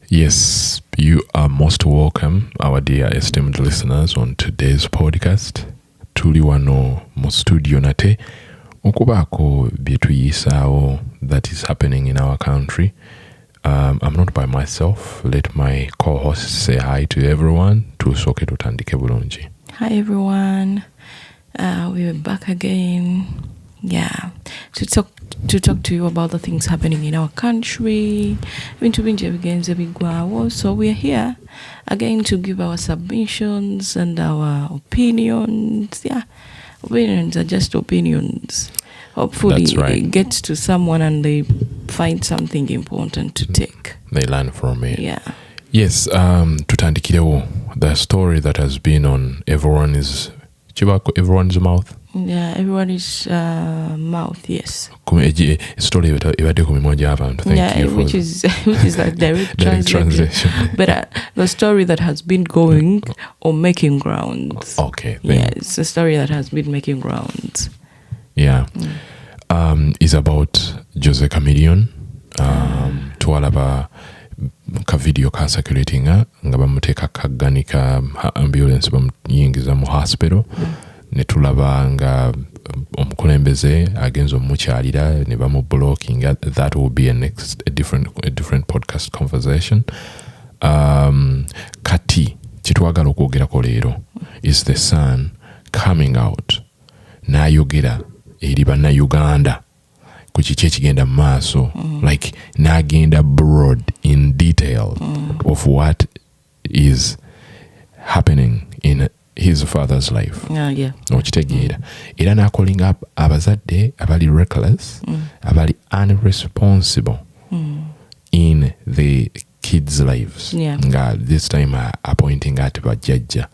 Yes, you are most welcome, our dear esteemed listeners, on today's podcast. Tuli wano mu studio nate okubaako bye tuyisaawo that is happening in our country. I'm not by myself. Let my co-host say hi to everyone. Tusooke tutandike bulungi. Hi everyone. We're back again. Yeah, to talk to you about the things happening in our country. So we're here again to give our submissions and our opinions. Yeah, opinions are just opinions. Hopefully it gets to someone and they find something important to take. They learn from it. Yeah. Yes, tutandikirewo. The story that has been on everyone's mouth. Yeah, everybody's mouth, yes. Story ebadde ku mimwa gy'abantu. Thank you for which is like direct translation. But the story that has been going or making grounds. Okay. Yeah, it's a story that has been making grounds. Yeah. Is about Jose Chameleon. Twalaba ka video ka circulatinga nga bamuteeka kagganika ambulance bamuyingiza mu hospital. Ne tulaba nga omukulembeze agenza omukyalira ne bamublocking. That will be a different podcast conversation. Kati kitwagala okwogerako leero is the son coming out n'ayogera eri bannayuganda ku kiki ekigenda mu maaso, like n'agenda broad in detail of what is happening in his father's life. Yeah. Okitegeera. Era n'akalling up abazadde abali reckless, abali unresponsible in the kids' lives. Yeah. Nga this time appointing at bajjajja.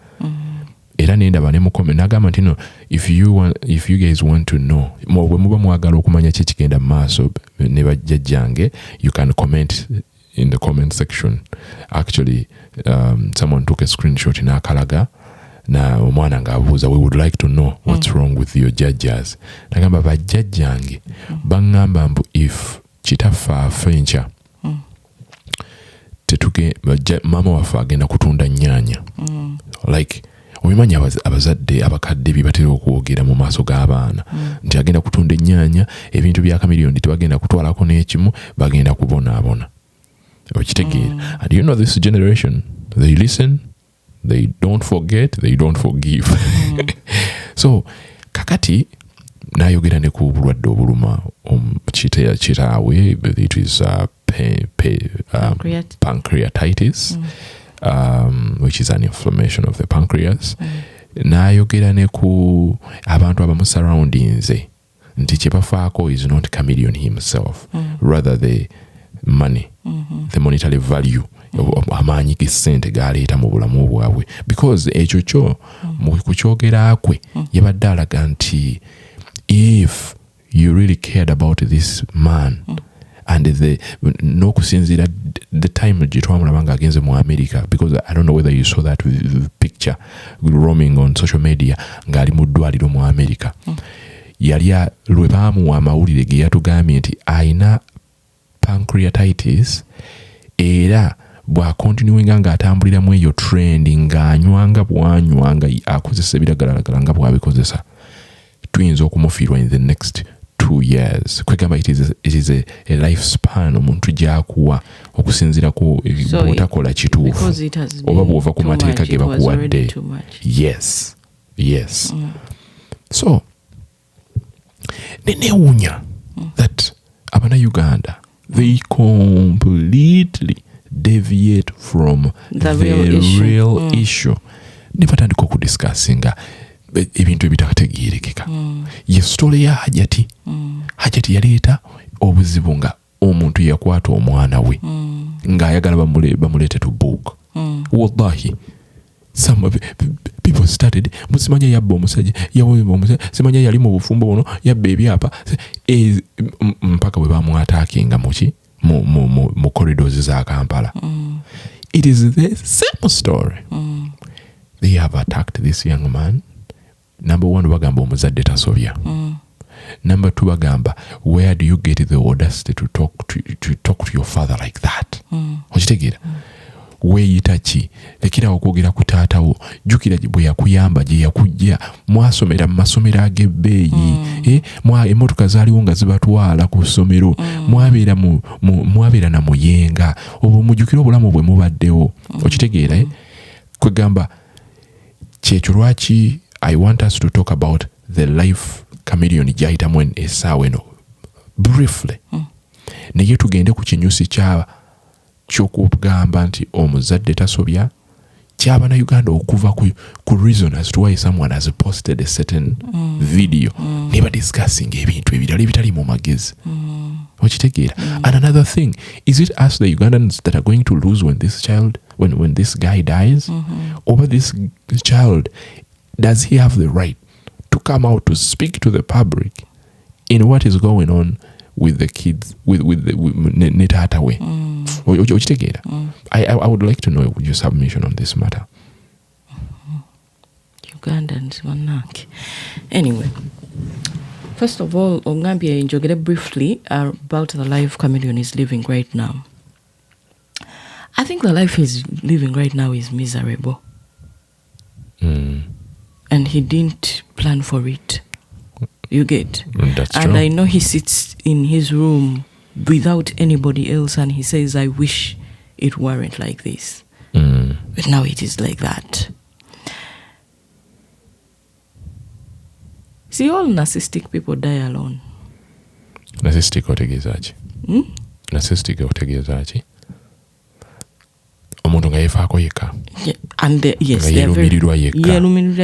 Era nendaba ne mukomment n'agamba nti no, if you guys want to know, bwe muba mwagala okumanya ki ekigenda mu maaso ne bajjajjange, you can comment in the comment section. Actually, someone took a screenshot n'akalaga na omwana ng'abuuza, we would like to know what's wrong with your judges. Nagamba bajjajjange baŋŋamba mbu if kitaffe afenca maama waffe agenda kutunda nnyaanya, like obimanyi abazadde abakadde bye batera okwogera mu maaso g'abaana nti agenda kutunda ennyaanya, ebintu bya Chameleon tebagenda kutwalako n'ekimu, bagenda kubonaabona. Okitegeera. And you know this generation, they listen, they don't forget, they don't forgive. So kakati n'ayogera ne ku bulwadde obuluma kitaawe, it is pancreatitis, which is an inflammation of the pancreas. N'ayogera ne ku abantu abamusurroundinze nti kye bafaako is not Chameleon himself, rather the money, the monetary value, amaanyi g'essente g'aleeta mu bulamu bwabwe, because ekyo kyo mu kukyogera kwe yabadde alaga nti if you really cared about this man and n'okusinziira the time gye twamulaba ng'agenze mu America, because I don't know whether you saw that picture roaming on social media ng'ali mu ddwaliro mu America. Yali lwe baamuwa amawulire ge yatugambye nti ayina pancreatitis, era bw'akontinuinga ng'atambuliramu eyo trend ng'anywanga bw'anywanga akozesa ebiragalalagala nga bw'abikozesa, tuyinza okumufiirwa in the next 2 years. Kwegamba it is a lifespan omuntu gy'akuwa okusinziira ku bw'otakola kituufu oba bw'ova ku mateeka ge bakuwadde. Yes. So nenewunya that Uganda, they completely deviate from the real issue. Ne batandika okudiscussinga ebintu ebitakategeerekeka. Ye story ya Hajati. Hajati yaleeta obuzibu nga omuntu yakwata omwana we ng'ayagala bamuleete to book. Wallahi, some people started, musimanya yabba omusajja, simanya yali mu bufumbo buno, yabba ebyapa, mpaka bwe bamwataakinga mu corridors za Kampala. It is the same story. They have attacked this young man. Number one, bagamba omuzadde tasobya. Number two, bagamba, where do you get the audacity to talk to your father like that? Okitegeera. weeyita ki lekera okwogera ku taata wo jjukira bwe yakuyamba gye yakujja mwasomera mu masomero ag'ebbeeyi emmotoka zaaliwo nga zibatwala ku ssomero mwabeera na muyenga obwo mujjukira obulamu bwe mubaddewo okitegeera kwegamba kyekyo lwaki I want us to talk about the life chameleon gyayitamu essaawa eno briefly naye tugende ku kinyusi ky'okugamba nti omuzadde tasobya ky'Abannayuganda okuva ku reason as to why someone has posted a certain video never discussing ebintu ebirala ebitali mu magezi okitegeera and another thing is it us the Ugandans that are going to lose when this guy dies over this child does he have the right to come out to speak to the public in what is going on with the kids with Netata way I would like to know your submission on this matter. Ugandans manake anyway, first of all ongambye njogere briefly about the life chameleon is living right now. I think the life he's living right now is miserable and he didn't plan for it. You get? That's and true. I know he sits in his room without anybody else and he says, I wish it weren't like this. But now it is like that. See, all narcissistic people die alone. Narcissistic otegeezaki? Narcissistic otegeezaki? Omuntu nga yeefaako yekka. And yes, yeerumirirwa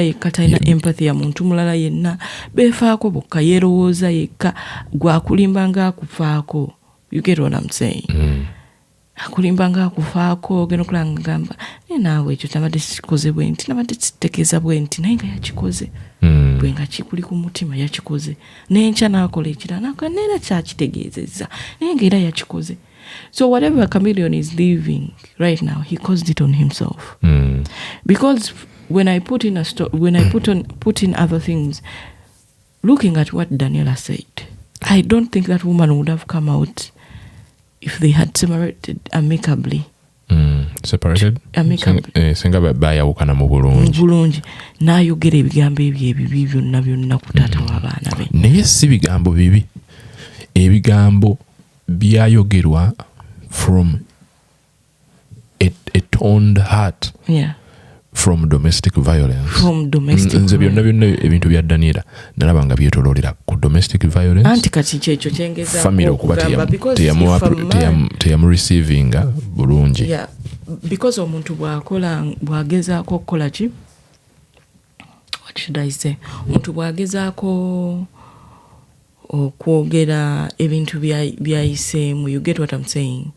yekka talina empathy ya muntu mulala yenna beefaako bokka yerowooza yekka gwakulimba ng'akufaako. You get what I'm saying? Akulimba ng'akufaako ogenda okulanga ngamba naawe ekyo nabadde kikoze bwe nti nabadde kitegeeza bwe nti naye nga yakikoze bwe nga kikuli ku mutima yakikoze n'enkya n'akola ekirala nakola neera kyakitegeezezza naye nga era yakikoze. So whatever chameleon is living right now, he caused it on himself. Because when I put in put in other things, looking at what Daniela said, I don't think that woman would have come out if they had separated amicably. Separated? Amicably. Senga bayawukana mu bulungi. N'ayogera ebigambo ebyo ebibi byonna ku taata w'abaana be. Naye si bigambo bibi. Ebigambo byayogerwa from a toned heart. Yeah. From domestic violence. Nze byonna ebintu bya Daniela nalaba nga byetoloolera ku domestic violence. Anti kati kyekyo kyengeza family okuba teyamureceiving bulungi. Yeah. Because omuntu bwagezaako okukola ki? What should I say? Omuntu bwagezaako okwogera ebintu byayiseemu. You get what I'm saying?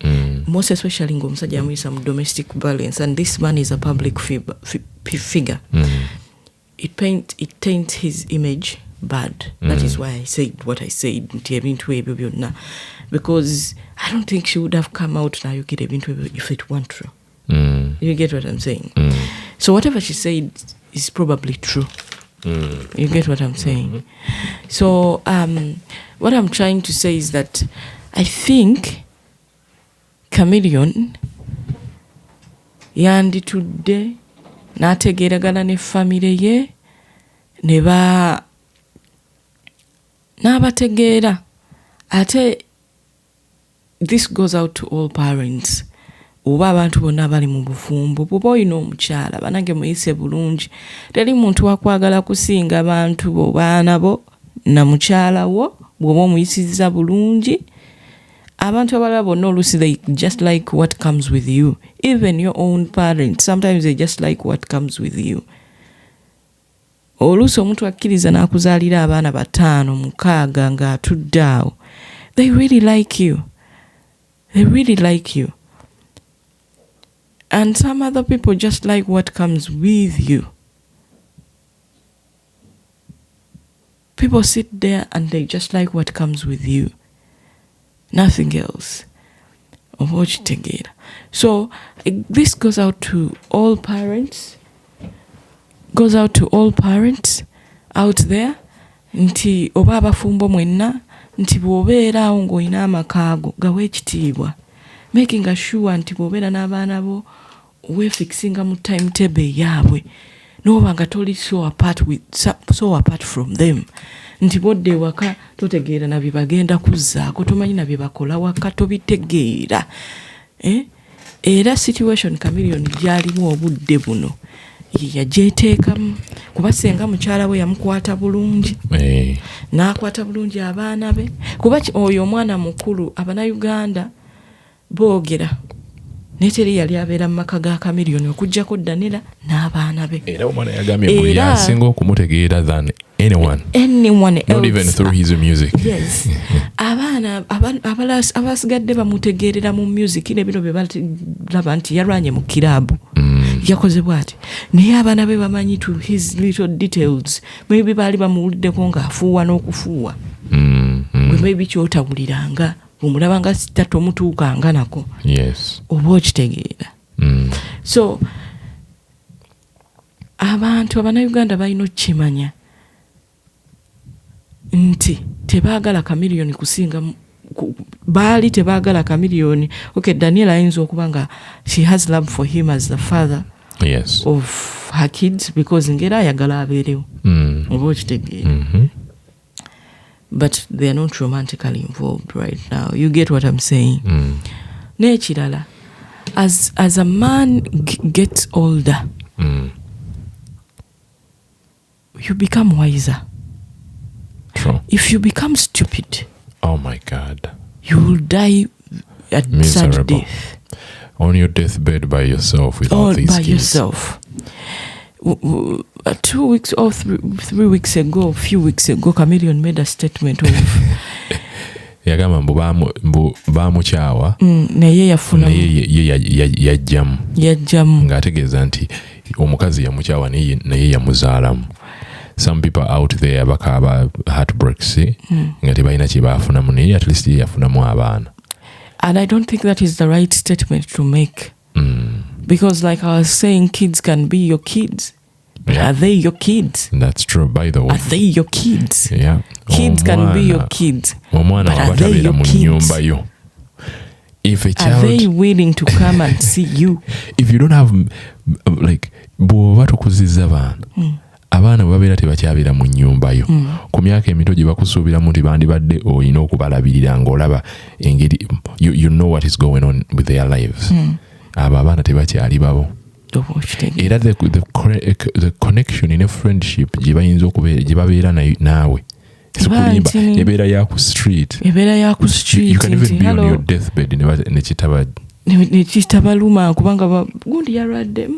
Most especially ng'omusajja amuyisa mu domestic violence and this man is a public figure. It taints his image bad. That is why I said what I said. Because I don't think she would have come out now if it weren't true. You get what I'm saying? So whatever she said is probably true. You get what I'm saying? So what I'm trying to say is that I think chameleon yanditudde n'ategeeragana ne famire ye n'abategeera. Ate this goes out to all parents. Oba abantu bonna bali mu bufumbo bw'oba olina omukyala banange muyise bulungi. Teri muntu wakwagala kusinga abantu bo baana bo na mukyala wo bw'oba omuyisizza bulungi. Abantu abalala bonna oluusi they just like what comes with you. Even your own parents sometimes they just like what comes with you. Oluusi omuntu akkiriza n'akuzaalira abaana 5 6 ng'atudde awo. They really like you. They really like you. And some other people just like what comes with you. People sit there and they just like what comes with you. Nothing else. So this goes out to all parents. Goes out to all parents out there. Nti oba abafumbo mwenna nti bw'obeera awo ng'olina amakaago gawe ekitiibwa. Making sure nti bw'obeera n'abaana bo weefixinga mu timetable yaabwe n'obanga toli so apart from them nti bodde waka totegeera na bye bagenda kuzzaako tomanyi na bye bakola waka tobitegeera era situation chameleon gyalimu obudde buno yagyeteekamu kuba senga mukyala we yamukwata bulungi n'akwata bulungi abaana be kuba oyo omwana mukulu Abanayuganda boogera neteri yali abeera mu maka ga chameleon okujjako Daniela n'abaana be era omwana yagambye mbu yasinga okumutegeera than anyone else. Not even through his music. Yes. Abaana abasigadde bamutegeerera mu music nebino bye balaba nti yarwanye mu kiraabu yakoze bwati naye abaana be bamanyi to his little details maybe baali bamuwuliddeko ng'afuuwa n'okufuuwa bwe maybe kyotawuliranga omulaba nga sitatomutuukanga nako oba okitegeera so abantu Abanayuganda balina okukimanya nti tebaagala chameleon kusinga baali tebaagala chameleon. Okay, Daniela ayinza okuba nga she has love for him as the father of her kids because ngera ayagala abeerewo oba okitegeera but they are not romantically involved right now. You get what I'm saying? Nekirala, as a man gets older, you become wiser. True. If you become stupid, oh my God, you will die a sad death. On your deathbed by yourself with all these kids. Yourself. 2 weeks or 3 weeks ago, a few weeks ago, Chameleon made a statement of yagamba mbu baamukyawa naye yafuna yajjamu ng'ategeeza nti omukazi yamukyawa naye yamuzaalamu. Some people out there bakaaba heartbreaks nga tebalina kye baafunamu naye at least yafunamu abaana. And I don't think that is the right statement to make. Because like I was saying, kids can be your kids. Yeah. Are they your kids? That's true, by the way. Are they your kids? Yeah. Kids can be your kids. But are they your kids? If a child, are they willing to come and see you? If you don't have, like, bw'oba tokuziza abaana babeera tebakyabira mu nnyumba yo ku myaka emito gye bakusuubiramu nti bandibadde olina okubalabirira ng'olaba engeri you know what is going on with their lives. Abo abaana tebakyali babo. Era the connection in a friendship gye bayinza okubeera gye babeera naawe sikulimba ebeera ya ku street. You can even be on your deathbed nekitabaluma kubanga gundi yaradde.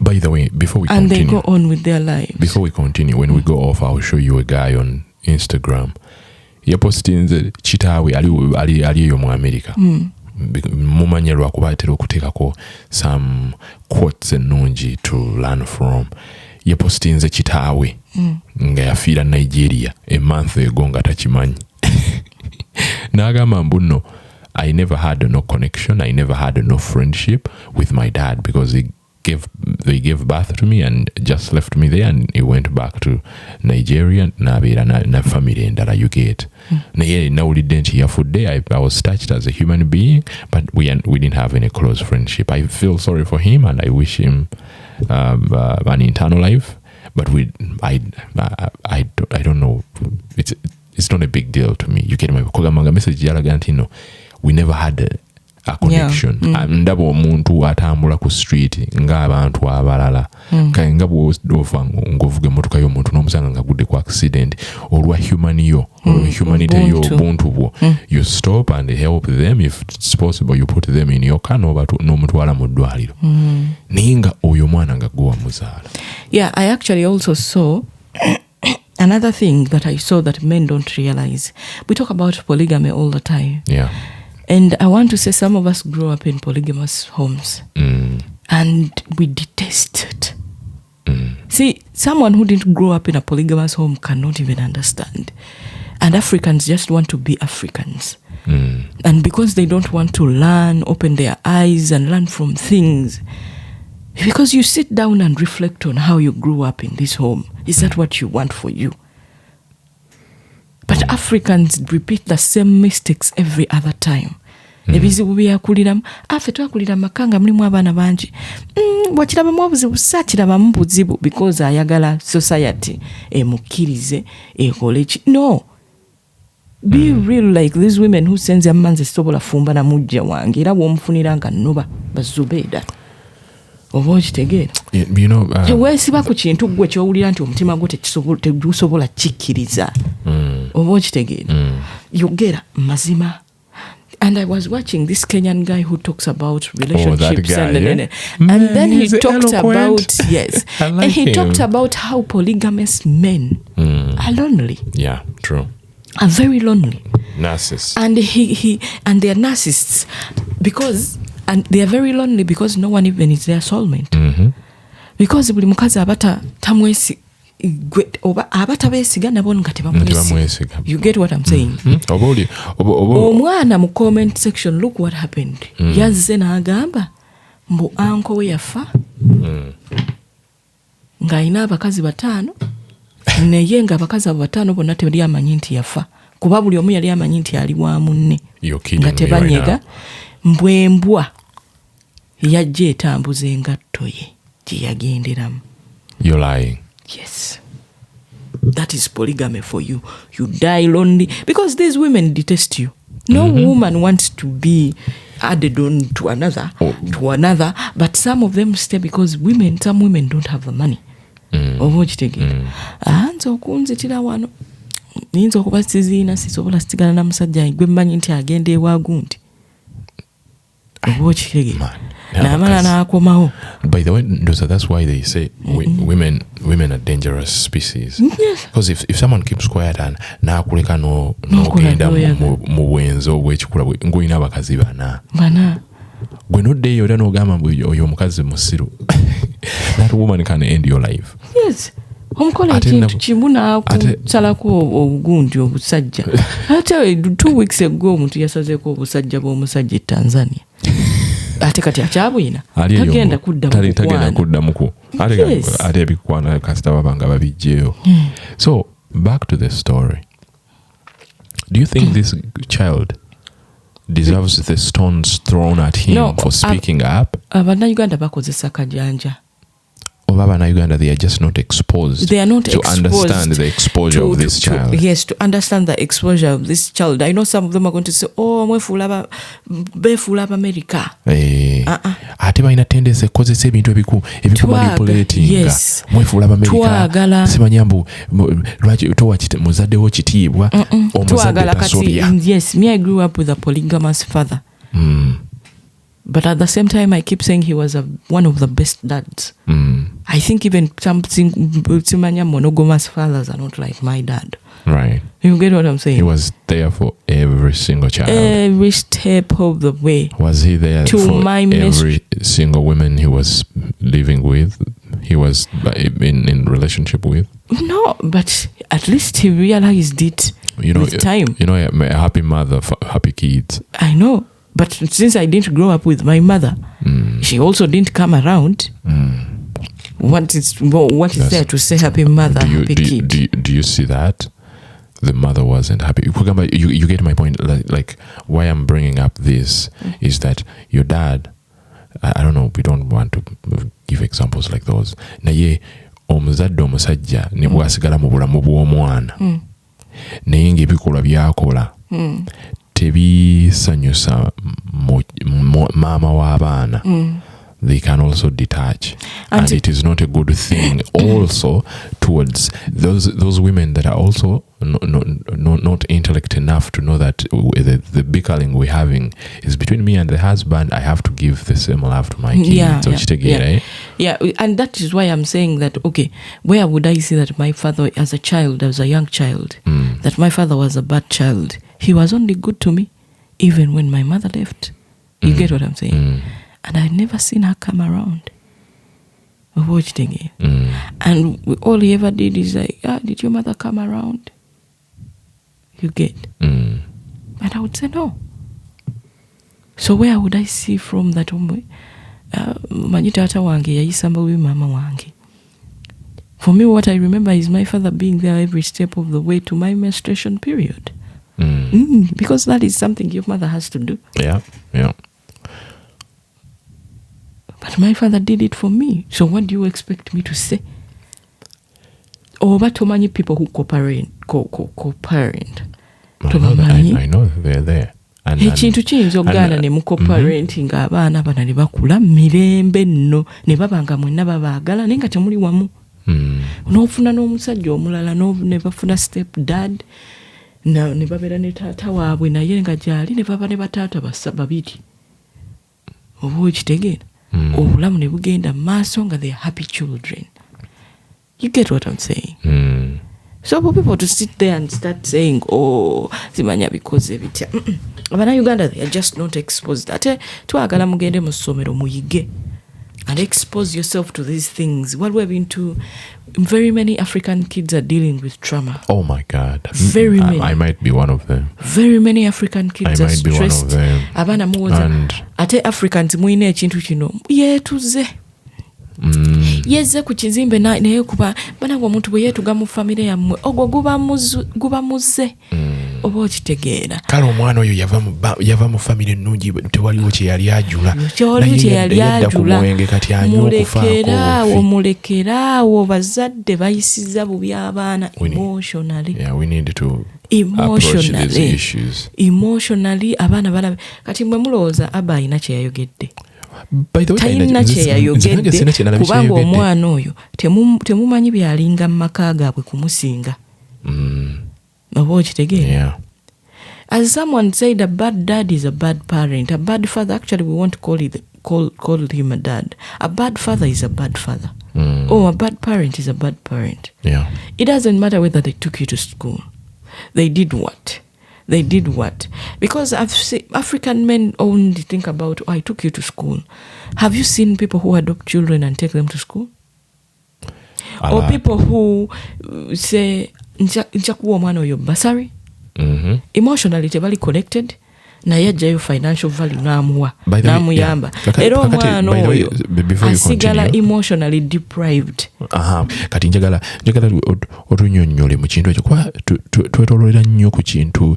By the way, before we continue, and they go on with their lives. Before we continue, when we go off, I'll show you a guy on Instagram. He postinze kitaawe ali mu America. Mumanya lwakuba atera okuteekako some quotes ennungi to learn from. He postinze kitaawe nga yafiira Nigeria a month ago nga takimanyi. N'agamba mbu no, I never had no connection, I never had no friendship with my dad because they gave birth to me and just left me there, and he went back to Nigeria na family endala you get. Naye nawulidde nti yafudde. I was touched as a human being, but we didn't have any close friendship. I feel sorry for him and I wish him an eternal life, but I don't know, it's not a big deal to me. You get my kogamanga message yalaga nti no, we never had a connection. Ndaba omuntu atambula ku street ng'abantu abalala kale nga bw'ova ng'ovuga emmotoka y'omuntu n'omusanga nga gudde ku accident olwa humanity yo obuntu bwo, you stop and help them. If it's possible, you put them in your car n'omutwala mu ddwaliro. Naye nga oyo mwana nga gwe wamuzaala. Yeah, I actually also saw another thing that I saw that men don't realize. We talk about polygamy all the time. Yeah. And I want to say some of us grew up in polygamous homes and we detest it. See, someone who didn't grow up in a polygamous home cannot even understand. And Africans just want to be Africans. And because they don't want to learn, open their eyes and learn from things, because you sit down and reflect on how you grew up in this home. Is that what you want for you? But Africans repeat the same mistakes every other time. ebizibu byakuliramu afe twakulira makanga mulimu abaana bangi bwakirabamu obuzibu saakirabamu buzibu because ayagala society emukkirize ekole no be real like these women who sends a man's sobola fumba na mujja wange era bw'omufunira nga nnoba bazubeeda oba okitegeera teweesiba ku kintu gwe kyowulira nti omutima gwo tegusobola kikkiriza oba okitegeera yogera mazima. And I was watching this Kenyan guy who talks about relationships and then he talked about and he talked about how polygamous men are lonely. Yeah, true. Are very lonely. Narcissists. And and they are narcissists and they are very lonely because no one even is their soulmate. Because buli mukazi abata tamwesi abata beesiga nabo nga tebamwesiga. You get what I'm saying? Omwana mu comment section, look what happened. Yazze n'agamba mbu anko we yafa ng'alina abakazi 5 naye nga abakazi abo 5 bonna tebali amanyi nti yafa kuba buli omu yali amanyi nti ali wa munne nga tebanyega mbwembwa yajja etambuza engatto ye gye yagenderamu. You're lying. Yes. That is polygamy for you. You die lonely because these women detest you. No woman wants to be added on to another, but some of them stay because some women don't have the money. Oba okitegeera. Nze okunzitira wano niyinza okuba siziina sisobola sitigala na musajja gwe mmanyi nti agenda ewa gundi. Oba okitegeera. By the way, that's why they say women are dangerous species. Because if someone keeps quiet and nakuleka no genda mu bwenzo bw'ekikula ng'olina abakazi bana gwe noddeeyo era n'ogamba oyo omukazi musiru, that woman can end your life. Yes. Omukola ekintu kimu n'akusalako obugundi obusajja. Ate 2 weeks ago omuntu yasazeeko obusajja bw'omusajja e Tanzania. Ate kati akyabwina tagenda kuddamuku ate ebikwana kasita babanga babijjeyo. So back to the story, do you think this child deserves the stones thrown at him for speaking up? Abannayuganda bakozesa kajanja. Uganda, they are just not exposed. They are not to understand the exposure of this child. Yes, to understand the exposure of this child. I know some of them are going to say, "Oh, befuula America." Ate balina tendency kozesa ebintu ebikumanipuletinga. Mwefuula America. Simanya mbu lwaki towa muzaddewo kitiibwa omuzadde tasobya. Yes, me I grew up with a polygamous father. But at the same time, I keep saying he was one of the best dads. I think even something monogamous fathers are not like my dad. Right. You get what I'm saying? He was there for every single child. Every step of the way. Was he there for every single woman he was living with? He was in relationship with? No, but at least he realized it with time. A happy mother, happy kids. I know. But since I didn't grow up with my mother, she also didn't come around. What is there to say happy mother, happy kid? Do you see that? The mother wasn't happy. You get my point. Like why I'm bringing up this is that your dad, I don't know, we don't want to give examples like those. Naye omuzadde omusajja ne bwasigala mu bulamu bw'omwana. Naye ng'ebikolwa byakola. Tebisanyusa mama w'abaana. They can also detach, and it is not a good thing also towards those women that are also not intellect enough to know that the bickering we're having is between me and the husband. I have to give the same love to my kids. Yeah, and that is why I'm saying that, okay, where would I see that my father as a young child, that my father was a bad child? He was only good to me, even when my mother left. You get what I'm saying? And I'd never seen her come around. I watched again. And all he ever did is like, did your mother come around? You get? And I would say no. So where would I see from that homeboy? Manyi tata wange yayisamba wi mama wange. For me, what I remember is my father being there every step of the way to my menstruation period. Because that is something your mother has to do. Yeah. But my father did it for me. So what do you expect me to say? But too many people who co-parent. I know they're there. Ekintu kiyinza okugaana ne mukoparentinga abaana bana ne bakula mirembe nno ne baba nga mwenna babaagala naye nga temuli wamu. N'ofuna n'omusajja omulala ne bafuna step dad ne babeera ne taata waabwe naye nga gyali ne baba ne bataata babiri. Oba okitegeera obulamu ne bugenda mu maaso nga they are happy children. You get what I'm saying? So for people to sit there and start saying, zimanya because ebitya. Abana Uganda, they are just not exposed. Ate twagala mugende mu ssomero muyige and expose yourself to these things. What we've been to, very many African kids are dealing with trauma. Oh my God. Very many. I might be one of them. Very many African kids are stressed. Be one of them. Abana muwoza. Ate Africans muyina ekintu kino yeetuze. Yeze ku kizimbe naye kuba bana omuntu bwe yeetuga mu famire yammwe ogwo guba muze oba okitegeera. Kale omwana oyo yava mu famire ennungi tewaliwo kye yali ajula kati mulekeraawo bazadde bayisiza bubi abaana emotionally. Yeah, we need to approach these issues. Emotionally abaana balabe kati mwe mulowooza Abba alina kye yayogedde. Talina kye yayogedde kubanga omwana oyo temumanyi byalinga mu maka gaabwe kumusinga. Oba okitegeera. As someone said, a bad dad is a bad parent. A bad father, actually we won't call him a dad. A bad father is a bad father. A bad parent is a bad parent. Yeah. It doesn't matter whether they took you to school. They did what? Because I've seen African men only think about, I took you to school. Have you seen people who adopt children and take them to school? Or people who say, nchakuwa omwana oyo bursary? Emotionally tebali connected. Naye ajjayo financial value n'amuyamba. Era omwana oyo asigala emotionally deprived. Kati njagala otunyonnyole mu kintu ekyo kuba twetololera nnyo ku kintu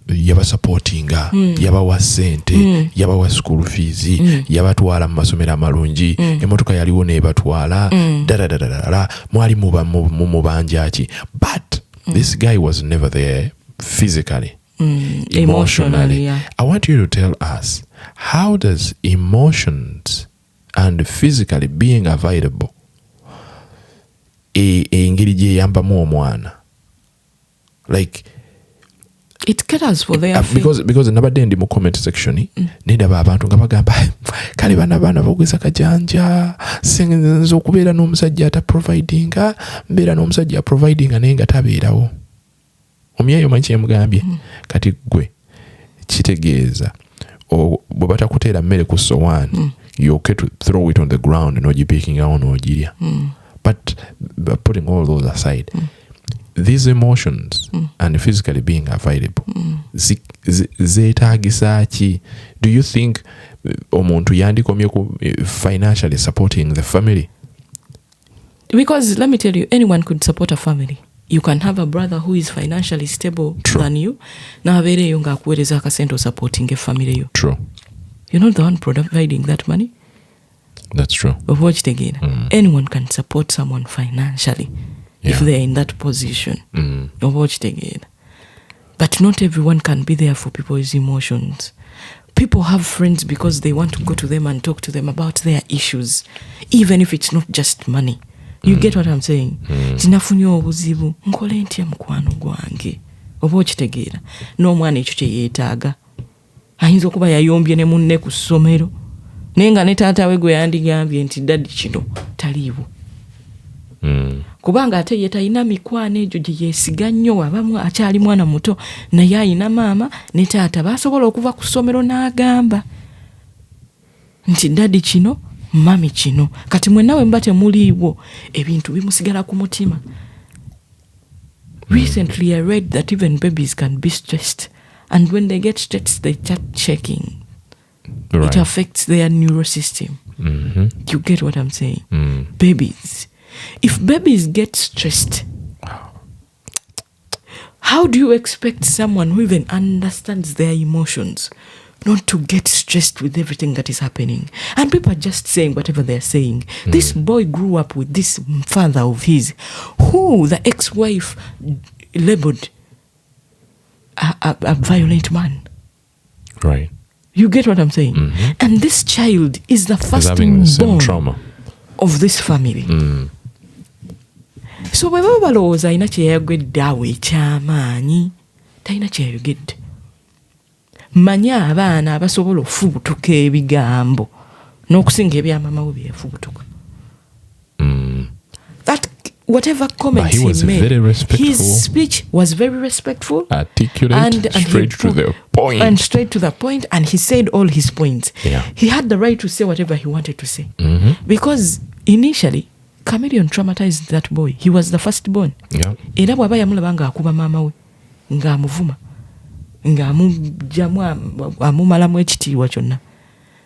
yabasupportinga, yabawa ssente, yabawa school fees, yabatwala mu masomero amalungi, emmotoka yaliwo n'ebatwala, mwali mubanja ki. But this guy was never there physically. Emotionally. Yeah. I want you to tell us, how does emotions and physically being available engeri gye yambamu omwana, like it caters for their because nabadde ndi mu comment section nendaba abantu nga bagamba kale bana bogeza kajanja sinza okubeera n'omusajja ataprovidinga mbeera n'omusajja aprovidinga naye nga tabeerawo. Omyeyo manyi kyemugambye kati gwe kitegeeza bwe batakuteera mmere ku sowaani you're okay to throw it on the ground n'ogipikingao n'ogirya. But putting all those aside, these emotions and physically being available zeetaagisa ki? Do you think omuntu yandikomye ku financially supporting the family? Because let me tell you, anyone could support a family. You can have a brother who is financially stable than you. Na abeereyo ng'akuweereza akasente supporting a family. True. You're not the one providing that money. That's true. But watch it again. Anyone can support someone financially if they're in that position. Watch it again. But not everyone can be there for people's emotions. People have friends because they want to go to them and talk to them about their issues, even if it's not just money. You get what I'm saying? Zinafunye obuzibu nkole ntya mukwano gwange. Oba okitegeera n'omwana ekyo kye yeetaaga. Ayinza okuba yayombye ne munne ku ssomero naye nga ne taata we gwe yandigambye nti dadi kino taliiwo. Kubanga ate ye talina mikwano egyo gye yeesiga nnyo, abamu akyali mwana muto naye ayina maama ne taata basobola okuva ku ssomero n'agamba nti dadi kino mami kino. Kati mwennawe mba temuliiwo ebintu bimusigala ku mutima. Recently I read that even babies can be stressed, and when they get stressed they start shaking. It affects their neural system. You get what I'm saying? Babies. If babies get stressed, How do you expect someone who even understands their emotions not to get stressed with everything that is happening? And people are just saying whatever they're saying. This boy grew up with this father of his, who the ex-wife labeled a violent man. Right. You get what I'm saying? And this child is the firstborn trauma of this family. So bwe baba balowooza alina kye yayogedde awo ekyamaanyi, talina kye yayogedde. Manya abaana abasobola okufubutuka ebigambo n'okusinga ebyamama we bye yafubutuka. That whatever comments he made, his speech was very respectful, articulate, and straight to the point. And straight to the point, and he said all his points. Yeah. He had the right to say whatever he wanted to say. Because initially, Chameleon traumatized that boy. He was the firstborn. Yeah. Era bw'aba yamulaba ng'akuba maama we, ng'amuvuma, ng'amugyamu amumalamu ekitiibwa kyonna.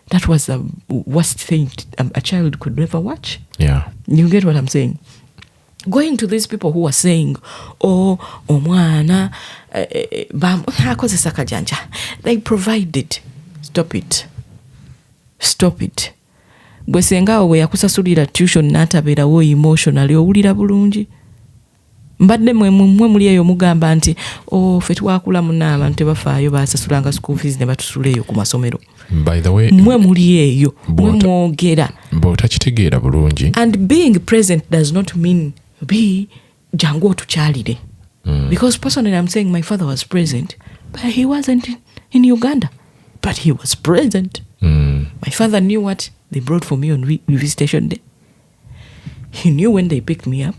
That was the worst thing a child could ever watch. Yeah. You get what I'm saying? Going to these people who are saying, oh, omwana, akozesa kajanja. They provided. Stop it. Stop it. Bwe senga we yakusasulira tuition n'atabeerawo emotionally owulira bulungi. Mbadde mwe muli eyo mugamba nti ffe twakula munna abantu tebafaayo basasulanga school fees ne batusula eyo ku masomero. By the way, mwe muli eyo mwe mwogera. Bw'otakitegeera bulungi. And being present does not mean be jangu otukyalire. Because personally I'm saying my father was present, but he wasn't in Uganda. But he was present. My father knew what they brought for me on visitation day. He knew when they picked me up.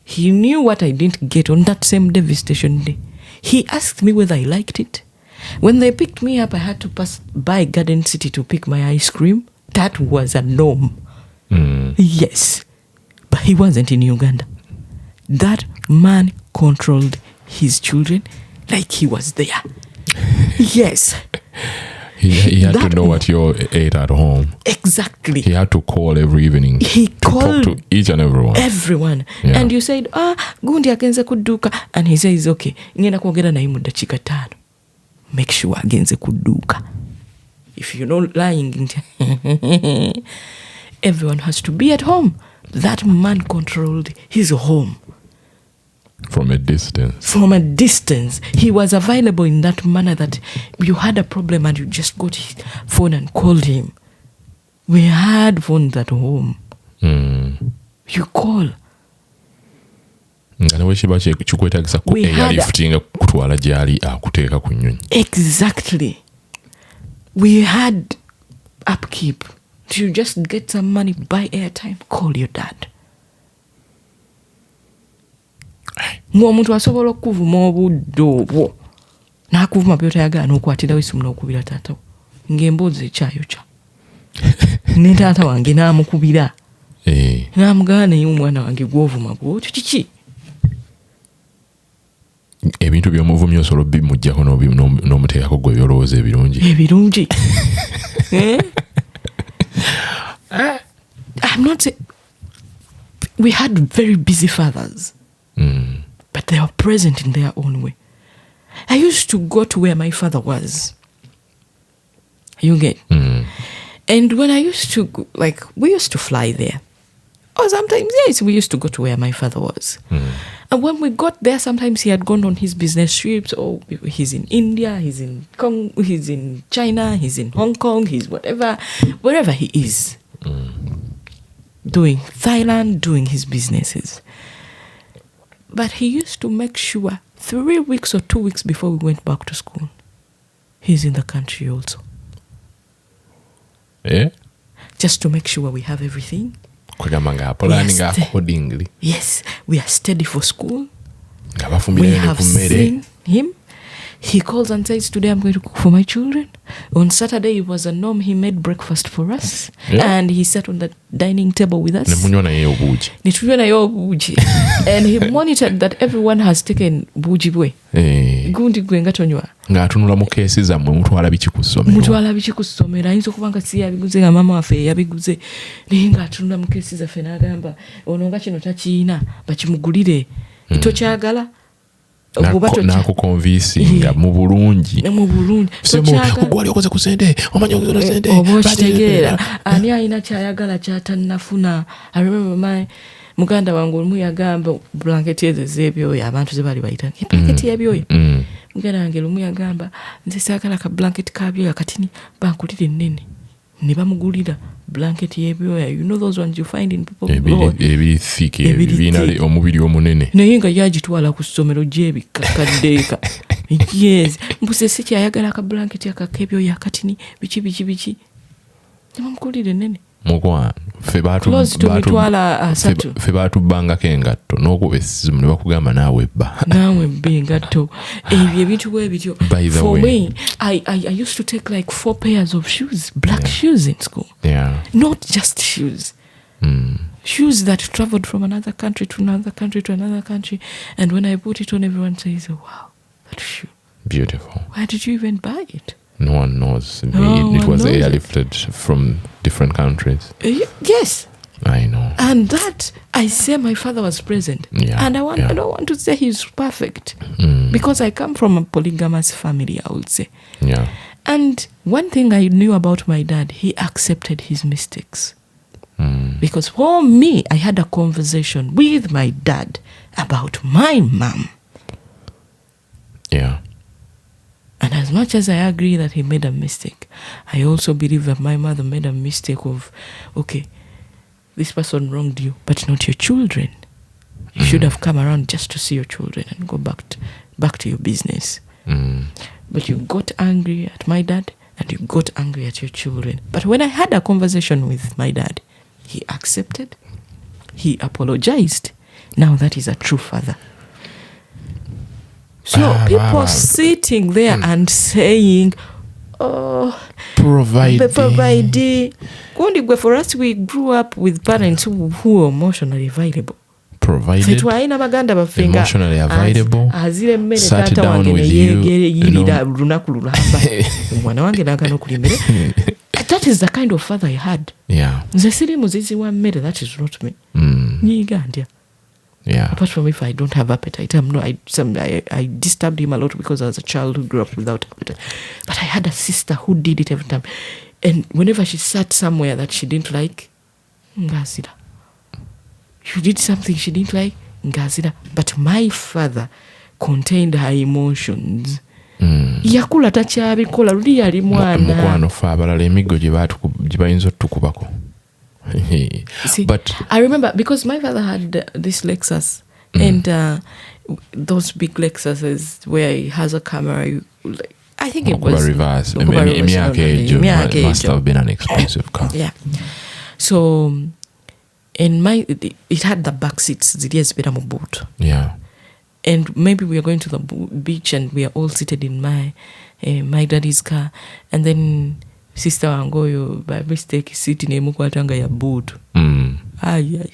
He knew what I didn't get on that same day visitation day. He asked me whether I liked it. When they picked me up, I had to pass by Garden City to pick my ice cream. That was a norm. Yes. But he wasn't in Uganda. That man controlled his children like he was there. Yes. He had to know what you ate at home. Exactly. He had to call every evening. He called talk to each and everyone. Everyone. Yeah. And you said, gundi agenze kuduka. And he says, okay, ngenda kwogera naye mu dakiika 5. Make sure agenze kuduka. If you're not lying, everyone has to be at home. That man controlled his home. From a distance. From a distance. He was available in that manner that you had a problem and you just got his phone and called him. We had phones at home. You call. Nga newe kiba kikwetagisa ku airlifting kutwala gyali akuteeka ku nnyonyi. Exactly. We had upkeep. You just get some money, buy airtime, call your dad. Ng'omuntu asobola okuvuma obudde obwo n'akuvuma by'otayagala n'okwatirawo essimu n'okubira taatawo ng'emboozi ekyayokya ne taata wange n'amukubira n'amugamba naye omwana wange gw'ovuma bw'otyo kiki? Ebintu by'omuvumya osobola bimuggyako n'omuteekako gwe byolowooza ebirungi. I'm not saying we had very busy fathers. But they are present in their own way. I used to go to where my father was. You get? And when I used to, we used to fly there. Or sometimes, yes, we used to go to where my father was. And when we got there, sometimes he had gone on his business trips, or he's in India, he's in China, he's in Hong Kong, he's wherever he is. Doing Thailand, doing his businesses. But he used to make sure 3 weeks or 2 weeks before we went back to school, he's in the country also. Yeah? Just to make sure we have everything. Yes, we are steady for school. We have seen him. He calls and says, today I'm going to cook for my children. On Saturday, it was a norm. He made breakfast for us. Yeah. And he sat on the dining table with us. And he monitored that everyone has taken buji bwe. Gundi gwe nga tonywa. Ng'atunula mu keesi zammwe mutwala biki ku ssomero. Ayinza okuba nga si yabiguze nga maama waffe yabiguze. Naye ng'atunula mu keesi zaffe n'agamba ono nga kino takiyina bakimugulire. Tokyagala. nakukonvinsinga mu bulungi ogwali okoze ku sente omanyi okoze sente oba okitegeera ani alina kyayagala kyatannafuna. I remember muganda wange olumu yagamba blanketi ezo ez'ebyoya abantu ze bali bayita blanketi y'ebyoya. Muganda wange olumu yagamba nze saagala ka blanketi ka byoya kati bankulire ennene ne bamugulira blanketi y'ebyoya. You know those ones you find in people ebiri thick ebirina omubiri omunene naye nga yagitwala ku ssomero gyebikakaddeeka. Yes mbuse si kyayagala ka blanketi akakebyoya katini biki ne bamugulira ennene mukwano ffe baatubbangako engatto n'okuba essimu ne bakugamba naawe bba engatto ebyo ebintu bwe bityo. For me I used to take like 4 pairs of shoes, black shoes in school. Not just shoes. Shoes that traveled from another country to another country to another country, and when I put it on everyone says, oh, wow, that shoe, beautiful, where did you even buy it? No one knows. It was airlifted from different countries. Yes. I know. And that, I say my father was present. And I don't want to say he's perfect. Because I come from a polygamous family, I would say. Yeah. And one thing I knew about my dad, he accepted his mistakes. Because for me, I had a conversation with my dad about my mom. Yeah. And as much as I agree that he made a mistake, I also believe that my mother made a mistake of, okay, this person wronged you, but not your children. You should have come around just to see your children and go back to your business. But you got angry at my dad and you got angry at your children. But when I had a conversation with my dad, he accepted, he apologized. Now that is a true father. So people sitting there and saying, oh, provide. For us, we grew up with parents who were emotionally available. Provided, emotionally available, sat down with you. That is the kind of father I had. Yeah. That is not me. Yeah. Apart from if I don't have appetite, I disturbed him a lot because I was a child who grew up without appetite. But I had a sister who did it every time. And whenever she sat somewhere that she didn't like, ngazira. She did something she didn't like, ngazira. But my father contained her emotions. Yakula takyabikola luli yali mwana. Mukwano fa abalala emiggo gye bayinza otukubako. See, but I remember because my father had this Lexus and those big Lexuses where he has a camera. I think it was reverse. Must have been an expensive car. Yeah. So it had the back seats. Boat. Yeah. And maybe we are going to the beach and we are all seated in my daddy's car, and then sister wangoyo by mistake sitting emukwatanga ya boot. Aya.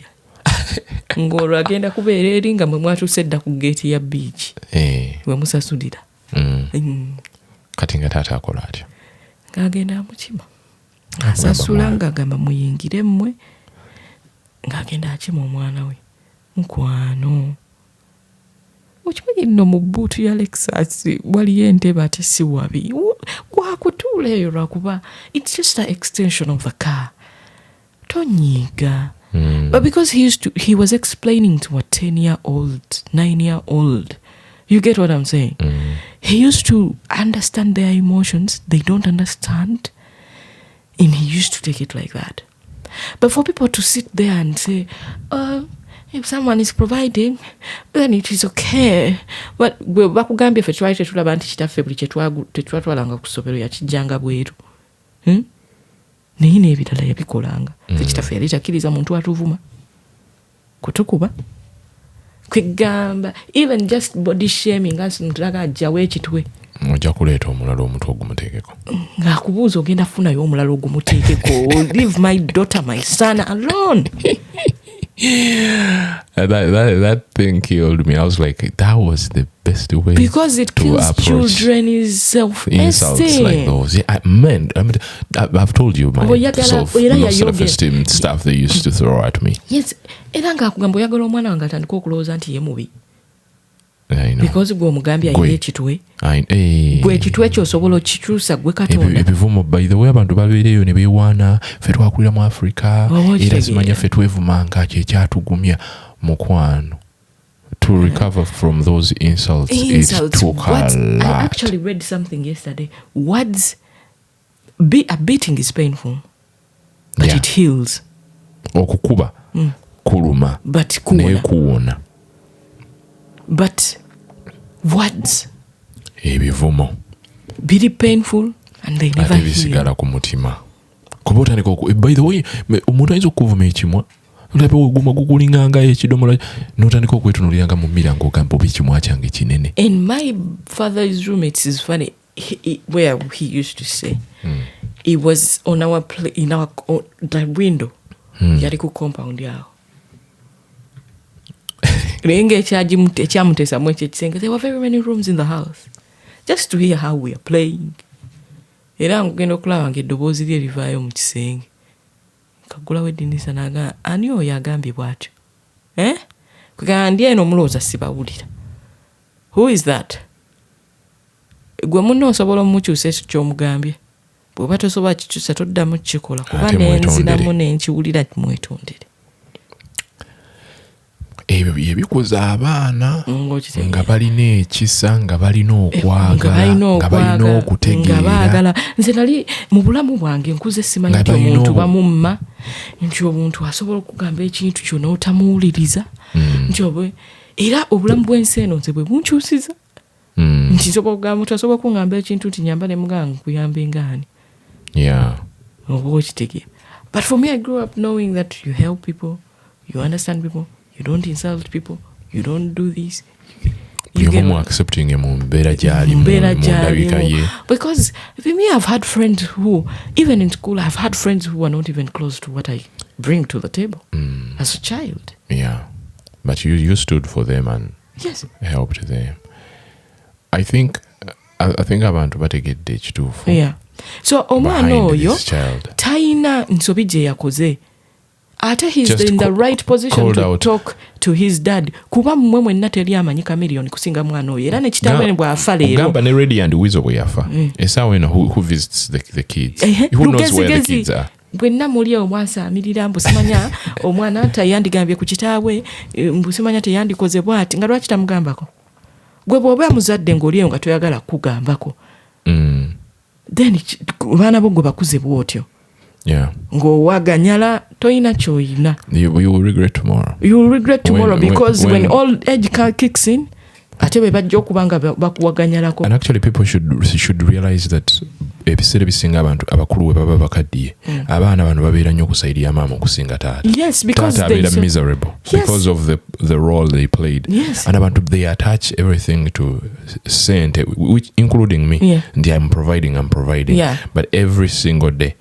Ngoro agenda kubeera eringa mwe mwatusedda ku gate ya beach. We musasudira. Kati nga taata akola atyo. Ngagenda amukima. Asasula ngagamba muyingire mmwe. Ngagenda akima omwana we. Mukwano. Ukimanyi nno mu bbuutu ya Lexus waliyo entebe ate si wabi. Wakutuula eyo lwakuba it's just an extension of the car. Tonyiga. But because he was explaining to a 10-year-old, 9-year-old. You get what I'm saying? He used to understand their emotions. They don't understand. And he used to take it like that. But for people to sit there and say, if someone is providing, then it is okay. But bakugambye ffe twali tetulaba nti kitaffe buli tetwatwalanga ku ssomero yakijjanga bweru. Naye n'ebirala yabikolanga. Ffe kitaffe yali takkiriza muntu atuvuma kutukuba kwegamba even just body shaming as ntulaga ajjawo ekitwe. Ojja kuleeta omulala omuntu ogumuteekeko. Ng'akubuuza ogenda kufunayo omulala ogumuteekeko. Leave my daughter, my son alone. That thing killed me. I was like, that was the best way. Because it kills children is self-esteem. Insults like those. Yeah, I've told you my self-esteem stuff they used to throw at me. Yes. Era ng'akugamba oyagala omwana wange atandika okulowooza nti ye mubi. because gwe omugambye ayina ekitwe gwe ekitwe ekyo osobola okikyusa gwe Katonda. Ebivumo by the way abantu babeereyo ne beewaana ffe twakulira mu Africa era simanya ffe twevumanga kyekyatugumya mukwano. To recover from those insults. It took a lot. I actually read something yesterday. A beating is painful, but it heals. Okukuba kuluma naye kuwona. But words ebivumo biri painful and they never heal. Bisigala ku mutima. Kuba otandika by the way omuntu ayinza okuvuma ekimwa olabe oguma gukulinganga ekidomola n'otandika okwetunuuliranga mu mmira ng'ogamba oba ekimwa kyange kinene. In my father's room, it is funny where he used to stay. It was on our the window. Yali ku compound yao. There were very many rooms in the house just to hear how we are playing. Era ngenda okulaba ng'eddoboozi lye livaayo mu kisenge. Kagula weddinisa naga ani oyo agambye bw'atyo. Kugandi eno omulooza sibawulira. Who is that? Gwe munno osobola omukyusa ekyo ky'omugambye. Bw'oba tosobola kikyusa toddamu kukikola kuba n'enzinamu n'enkiwulira mwetondere. Ebyo byebikuza abaana nga balina ekisa nga balina okwagala nga balina okutegeera nga baagala. Nze nali mu bulamu bwange nkuze simanyi nti omuntu bamumma nti omuntu asobola okugamba ekintu kyonna otamuwuliriza nti era obulamu bw'ensi eno nze bwe bunkyusiza nti nsobola okugamba omuntu asobola okungamba ekintu nti nyamba ne muganga nkuyambe ngaani oba okitegeera. But for me, I grew up knowing that you help people, you understand people, you don't insult people, you don't do this. You're more accepting because for me, I've had friends who, even in school, I've had friends who are not even close to what I bring to the table as a child. Yeah, but you stood for them and helped them. I think abantu bategedde ekituufu. Yeah. So omwana oyo tayina nsobi gye yakoze. Ate he's in the right position to talk to his dad. Kuba mmwe mwenna teri amanyi chameleon kusinga mwana oyo. Era ne kitaawe bw'afa leero. Gamba ne Ready and Weasel bwe yafa. Esaawa eno who visits the kids. Who knows where the kids are? Bwenna muli omwasaamirira mbusimanya omwana tayandigambye ku kitaawe mbusimanya teyandikoze bw'ati nga lwaki tamugambako. Gwe bw'oba muzadde ng'oliyo nga toyagala kugambako. Then baana bo gwe bakuze bw'otyo. Ng'owaganyala toyina ky'oyina. You will regret tomorrow. You will regret tomorrow because when old age kicks in, ate be bajja okuba nga bakuwaganyalako. And actually people should realize that ebiseera bisinga abantu abakulu we baba bakaddiye abaana bano babeera nnyo okusaidia maama okusinga taata. Yes, because taata abeera miserable because of the role they played. Yes. And abantu they attach everything to sente, which including me. And I'm providing. But every single day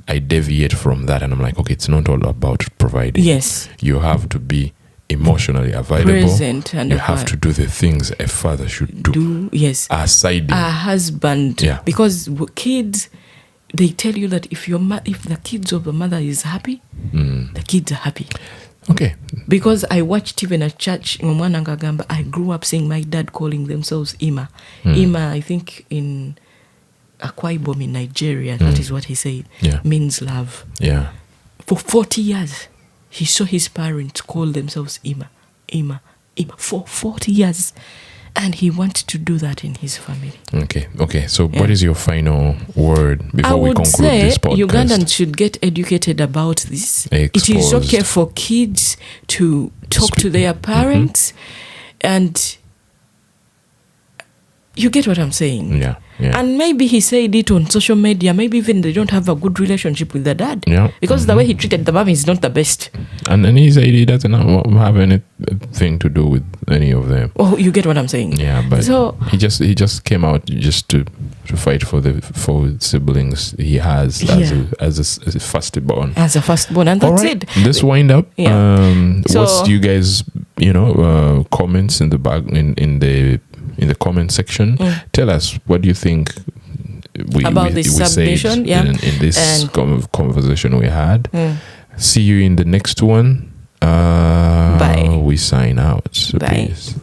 I deviate from that and I'm like, okay, it's not all about providing. Yes. You have to be emotionally available. Present and you have to do the things a father should do. Yes. Aside a husband. Yeah. Because kids, they tell you that if the kids of the mother is happy, the kids are happy. Okay. Because I watched even at church, I grew up seeing my dad calling themselves Ima. Ima, I think in Akwa Ibom in Nigeria, that is what he said, means love. Yeah. For 40 years. He saw his parents call themselves Ima for 40 years. And he wants to do that in his family. Okay. So what is your final word before we conclude this podcast? I would say Ugandans should get educated about this. Exposed. It is okay for kids to talk to their parents. And you get what I'm saying? Yeah. And maybe he said it on social media. Maybe even they don't have a good relationship with the dad. Yeah. Because the way he treated the mom is not the best. And he said he doesn't have anything to do with any of them. Oh, you get what I'm saying? Yeah, but so, he just came out just to fight for the 4 siblings he has as a firstborn. As a firstborn, and that's it. Let's wind up. What's you guys, comments in the back in the comment section? Tell us, what do you think about this submission in this conversation we had. See you in the next one. Bye. We sign out. Bye. Peace.